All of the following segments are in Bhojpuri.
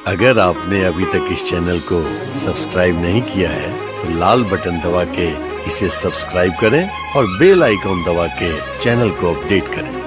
अगर आपने अभी तक इस चैनल को सब्सक्राइब नहीं किया है तो लाल बटन दबा के इसे सब्सक्राइब करें और बेल आइकॉन दबा के चैनल को अपडेट करें।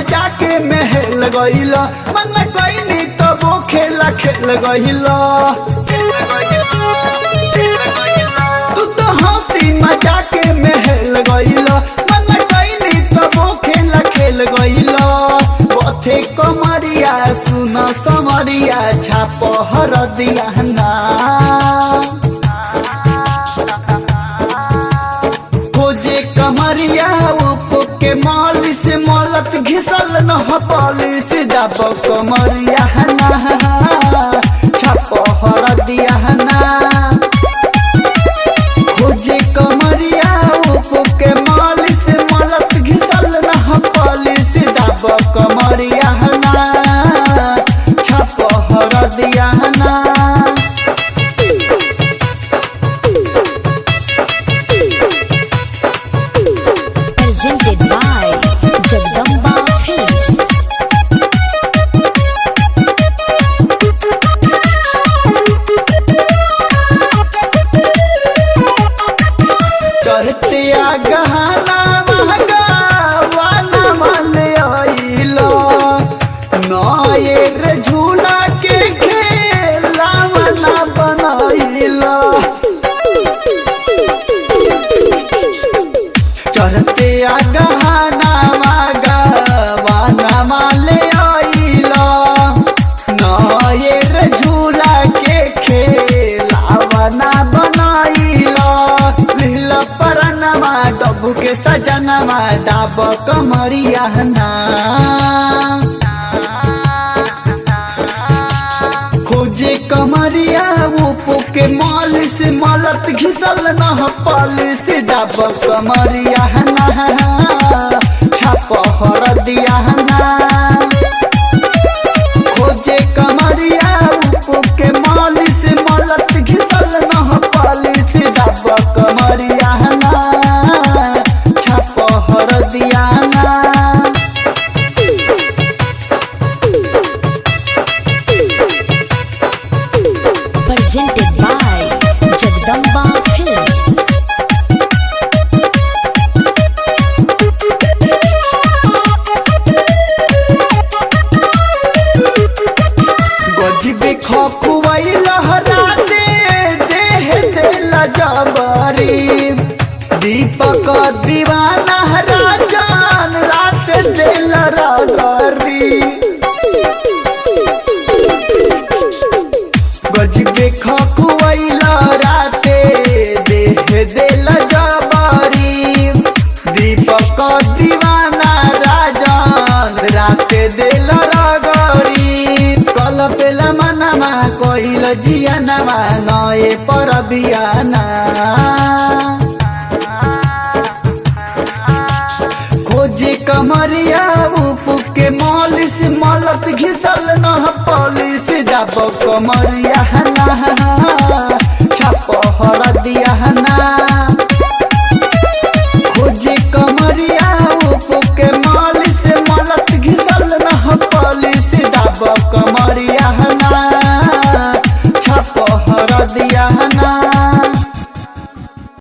जाके महल गइला मन कइनी तब खेला खेल गइला तू तो हंसी मजा के महल गइला मन कइनी तब खेला खेल गइला बथे कमरिया सुन समरिया छाप हर दिया ना खोजे कमरिया के मालिश मलत घिसल न पालिश जब कमरिया ना छप हर दिया ना खोजे कमरिया के मालिश मलत घिसल न पालिश जब कमरिया ना छप हर दिया ना। Presented by Jagdamba Films. चढ़ते गहना वाना माल आइलो नएर झूला के खेला वाला बनाइलो चढ़ते गहना वाना माल आइलो नएर झूला के खेला वाना बनाइलो लीला परनमा डब्बू के सजनमा डाब कमरिया ना खोजे कमरिया ऊपो के मालिश मलत घिसल न पालिश डाब कमरिया ना छाप हर दिया ना खोजे कमरिया ऊपो के मालिश मलत घिसल न पालिश डाब कमरिया ना छाप हर दिया ना। Presented by Jagdamba Films. गजबे खकुआई लहरा दे देह देला जबरी दीपक दीवाना राजान रात देल रगरी गजबे खकुआई लहरा दे देह देला जबरी दीपक दीवाना राजान रात देल रगरी कल पेला मनमा कहिल जियानमा नए पर बियाना खोजे कमरिया ऊपू के मालिश मलत घिसल न पालिश जब कमरिया ना छप हर दिया ना खोजे कमरिया ऊपू के मालिश मलत घिसल न पालिश जब कमरिया ना छप हर दिया ना।